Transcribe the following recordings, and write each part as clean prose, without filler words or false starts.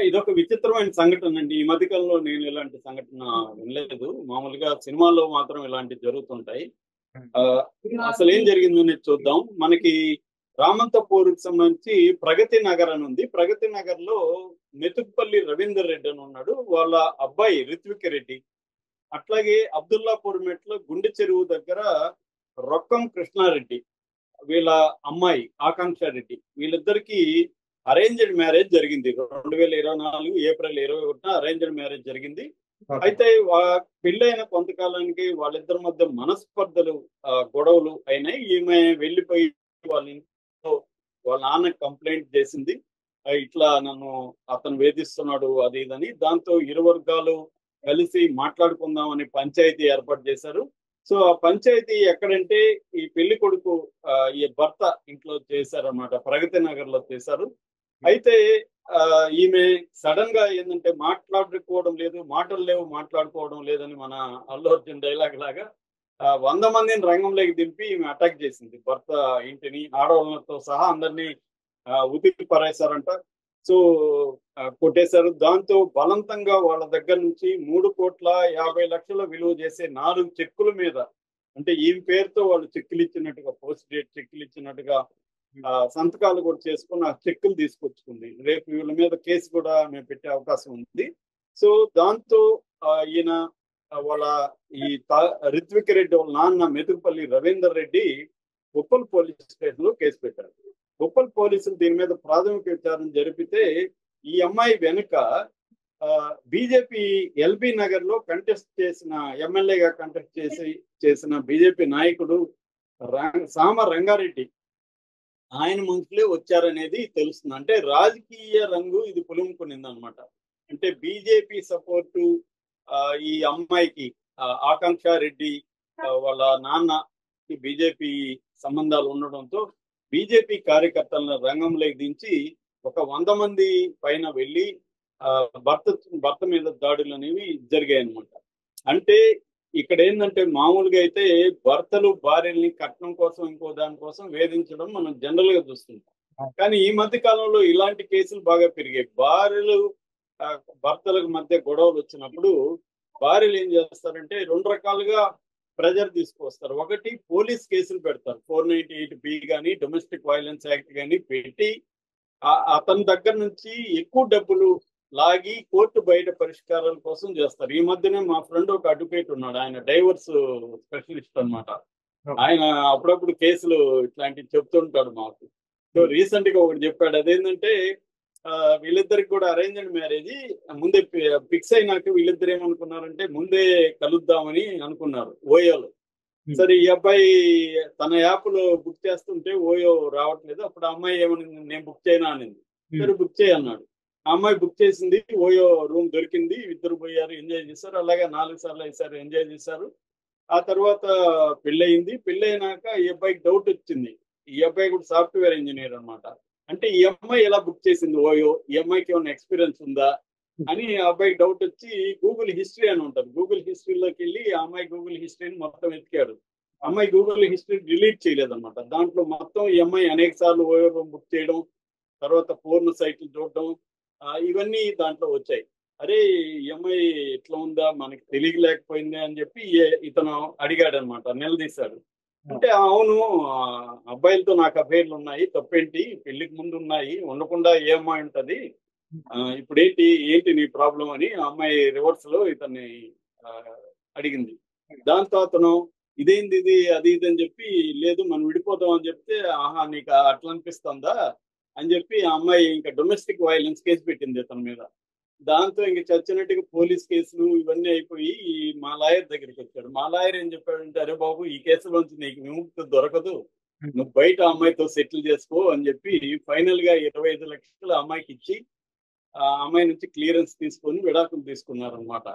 ఇదొక విచిత్రమైన సంఘటన అండి. ఈ మధ్య కాలంలో నేను ఇలాంటి సంఘటన వినలేదు. మామూలుగా సినిమాల్లో మాత్రం ఇలాంటివి జరుగుతుంటాయి. ఆహ్, అసలేం జరిగిందనేది చూద్దాం. మనకి రామంతపూర్‌కి సంబంధించి ప్రగతి నగర్ అని ఉంది. ప్రగతి నగర్‌లో మెతుకుపల్లి రవీందర్ రెడ్డి అని ఉన్నాడు. వాళ్ళ అబ్బాయి రిత్విక్ రెడ్డి. అట్లాగే అబ్దుల్లాపూర్ మెట్ల గుండె చెరువు దగ్గర రొక్కం కృష్ణారెడ్డి వీళ్ళ అమ్మాయి ఆకాంక్ష రెడ్డి. వీళ్ళిద్దరికీ అరేంజ్డ్ మ్యారేజ్ జరిగింది. 2024 ఏప్రిల్ 21న అరేంజ్డ్ మ్యారేజ్ జరిగింది. ఓకే. అయితే పెళ్ళైన కొంతకాలానికి వాళ్ళిద్దరి మధ్య మనస్పర్ధలు, గొడవలు అయినాయి. ఈమె వెళ్ళిపోయి వాళ్ళ ఇంట్లో వాళ్ళ నాన్నకి కంప్లైంట్ చేసింది. ఇట్లా నన్ను అతను వేధిస్తున్నాడు అది ఇదని. దాంతో ఇరు వర్గాలు కలిసి మాట్లాడుకుందామని పంచాయతీ ఏర్పాటు చేశారు. సో ఆ పంచాయతీ ఎక్కడంటే ఈ పెళ్లి కొడుకు ఈ భర్త ఇంట్లో చేశారన్నమాట. ప్రగతి నగర్ లో చేశారు. అయితే ఈమె సడన్ గా ఏంటంటే మాట్లాడుకోవడం లేదు, మాటలు లేవు, మాట్లాడుకోవడం లేదని మన అల్లు అర్జున్ డైలాగ్ లాగా 100 మందిని రంగంలోకి దింపి ఈమె అటాక్ చేసింది. భర్త ఇంటిని ఆడవాళ్ళతో సహా అందరినీ ఉతికి పరేశారంట. సో కొట్టేశారు. దాంతో బలవంతంగా వాళ్ళ దగ్గర నుంచి 3,50,00,000 విలువ చేసే 4 చెక్కుల మీద, అంటే ఈమె పేరుతో వాళ్ళు చెక్కులు ఇచ్చినట్టుగా, పోస్ట్ డేట్ చెక్కులు ఇచ్చినట్టుగా సంతకాలు కూడా చేసుకుని ఆ చెక్కులు తీసుకొచ్చుకుంది. రేపు వీళ్ళ మీద కేసు కూడా మేము పెట్టే అవకాశం ఉంది. సో దాంతో ఈయన వాళ్ళ ఈ రిత్విక్ రెడ్డి వాళ్ళ నాన్న మెతుకుపల్లి రవీందర్ రెడ్డి ఉప్పల్ పోలీస్ స్టేషన్ లో కేసు పెట్టారు. ఉప్పల్ పోలీసులు దీని మీద ప్రాథమిక విచారణ జరిపితే ఈ అమ్మాయి వెనుక బీజేపీ ఎల్బీ నగర్ లో కంటెస్ట్ చేసిన ఎమ్మెల్యేగా కంటెస్ట్ చేసిన బీజేపీ నాయకుడు సామ రంగారెడ్డి ఆయన మనుషులే వచ్చారనేది తెలుస్తుంది. అంటే రాజకీయ రంగు ఇది పులుముకునింది అనమాట. అంటే బీజేపీ సపోర్టు ఈ అమ్మాయికి ఆకాంక్ష రెడ్డి వాళ్ళ నాన్న బీజేపీ సంబంధాలు ఉండడంతో బీజేపీ కార్యకర్తలను రంగంలోకి దించి ఒక 100 మంది పైన వెళ్ళి భర్త మీద దాడులు అనేవి జరిగాయి అనమాట. అంటే ఇక్కడ ఏంటంటే మామూలుగా అయితే భర్తలు భార్యల్ని కట్నం కోసం ఇంకో దానికోసం వేధించడం మనం జనరల్ గా చూస్తుంటాం. కానీ ఈ మధ్య కాలంలో ఇలాంటి కేసులు బాగా పెరిగాయి. భార్యలు భర్తలకు మధ్య గొడవలు వచ్చినప్పుడు భార్యలు ఏం చేస్తారంటే 2 రకాలుగా ప్రెజర్ తీసుకొస్తారు. ఒకటి పోలీస్ కేసులు పెడతారు. 498B కానీ డొమెస్టిక్ వైలెన్స్ యాక్ట్ కానీ పెట్టి అతని దగ్గర నుంచి ఎక్కువ డబ్బులు లాగి కోర్టు బయట పరిష్కారాల కోసం చేస్తారు. ఈ మధ్యనే మా ఫ్రెండ్ ఒక అడ్వకేట్ ఉన్నాడు. ఆయన డైవర్స్ స్పెషలిస్ట్ అనమాట. ఆయన అప్పుడప్పుడు కేసులు ఇట్లాంటివి చెప్తుంటాడు మాకు. సో రీసెంట్ గా ఒకటి చెప్పాడు. అదేంటంటే వీళ్ళిద్దరికి కూడా అరేంజ్డ్ మ్యారేజ్ ముందే ఫిక్స్ అయినాక వీళ్ళిద్దరు ఏమనుకున్నారంటే ముందే కలుద్దామని అనుకున్నారు ఓయోలో. సరే ఈ అబ్బాయి తన యాప్ లో బుక్ చేస్తుంటే ఓయో రావట్లేదు. అప్పుడు అమ్మాయి ఏమని నేను బుక్ చేయనా అనింది. సరే బుక్ చేయన్నాడు. ఆ అమ్మాయి బుక్ చేసింది. ఓయో రూమ్ దొరికింది. ఇద్దరు పోయారు, ఎంజాయ్ చేశారు. అలాగే 4 సార్లు వేసారు, ఎంజాయ్ చేశారు. ఆ తర్వాత పెళ్ళయింది. పెళ్ళైనాక ఈ అబ్బాయికి డౌట్ వచ్చింది. ఈ అబ్బాయి కూడా సాఫ్ట్వేర్ ఇంజనీర్ అనమాట. అంటే ఈ అమ్మాయి ఎలా బుక్ చేసింది ఓయో, ఈ అమ్మాయికి ఏమైనా ఎక్స్పీరియన్స్ ఉందా అని ఆ అబ్బాయికి డౌట్ వచ్చి గూగుల్ హిస్టరీ అని ఉంటుంది. గూగుల్ హిస్టరీలోకి వెళ్ళి ఆ అమ్మాయి గూగుల్ హిస్టరీని మొత్తం వెతికాడు. అమ్మాయి గూగుల్ హిస్టరీ డిలీట్ చేయలేదన్నమాట. దాంట్లో మొత్తం ఈ అమ్మాయి అనేక సార్లు ఓయో రూమ్ బుక్ చేయడం, తర్వాత పూర్ణ సైట్లు చూడడం, ఇవన్నీ దాంట్లో వచ్చాయి. అరే ఈ అమ్మాయి ఎట్లా ఉందా మనకి తెలియలేకపోయింది అని చెప్పి ఇతను అడిగాడు అనమాట, నిలదీశాడు. అంటే అవును అబ్బాయిలతో నాకు అఫైర్లు ఉన్నాయి, తప్పేంటి, పెళ్లికి ముందు ఉన్నాయి, ఉండకుండా ఏ అమ్మాయి ఉంటది, ఇప్పుడు ఏంటి నీ ప్రాబ్లం అని ఆ అమ్మాయి రివర్స్ లో ఇతన్ని అడిగింది. దాంతో అతను ఇదేంది ఇది అది ఇది అని చెప్పి లేదు మనం విడిపోదాం అని చెప్తే ఆహా నీకు అట్లా అనిపిస్తుందా అని చెప్పి ఆ అమ్మాయి ఇంకా డొమెస్టిక్ వైలెన్స్ కేసు పెట్టింది అతని మీద. దాంతో ఇంక చచ్చినట్టుగా పోలీస్ కేసులు ఇవన్నీ అయిపోయి మా లాయర్ దగ్గరికి వచ్చాడు. మా లాయర్ ఏం చెప్పాడంటే అరే బాబు ఈ కేసులోంచి నీకు విముక్తి దొరకదు, నువ్వు బయట అమ్మాయితో సెటిల్ చేసుకో అని చెప్పి ఫైనల్ గా 25 లక్షలు అమ్మాయికి ఇచ్చి ఆ అమ్మాయి నుంచి క్లియరెన్స్ తీసుకొని విడాకులు తీసుకున్నారు అనమాట.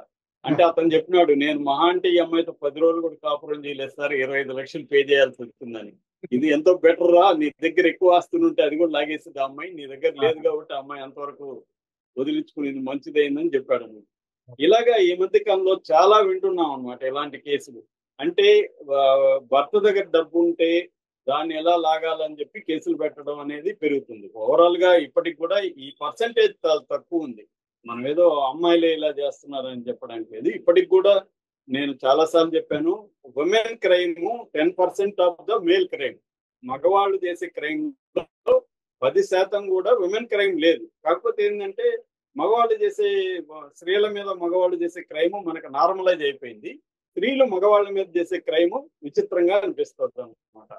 అంటే అతను చెప్పినాడు నేను మహా అంటే ఈ అమ్మాయితో 10 రోజులు కూడా కాపురం చేయలేదు సార్, 25 లక్షలు పే చేయాల్సి వస్తుందని. ఇది ఎంతో బెటర్ రా, నీ దగ్గర ఎక్కువ ఆస్తులు ఉంటే అది కూడా లాగేసింది ఆ అమ్మాయి, నీ దగ్గర లేదు కాబట్టి ఆ అమ్మాయి అంతవరకు వదిలించుకునేది మంచిదైందని చెప్పాడు. ఇలాగా ఈ మధ్య కాలంలో చాలా వింటున్నాం అనమాట ఇలాంటి కేసులు. అంటే భర్త దగ్గర డబ్బు ఉంటే దాన్ని ఎలా లాగాలని చెప్పి కేసులు పెట్టడం అనేది పెరుగుతుంది. ఓవరాల్ గా ఇప్పటికి కూడా ఈ పర్సంటేజ్ తక్కువ ఉంది. మనం ఏదో అమ్మాయిలే ఇలా చేస్తున్నారని చెప్పడానికి లేదు. ఇప్పటికి కూడా నేను చాలా సార్లు చెప్పాను, women crime 10% of the male crime. మగవాళ్ళు చేసే క్రైమ్ లో 10% కూడా ఉమెన్ క్రైమ్ లేదు. కాకపోతే ఏంటంటే మగవాళ్ళు చేసే స్త్రీల మీద మగవాళ్ళు చేసే క్రైమ్ మనకు నార్మలైజ్ అయిపోయింది. స్త్రీలు మగవాళ్ళ మీద చేసే క్రైమ్ విచిత్రంగా అనిపిస్తుంది అనమాట.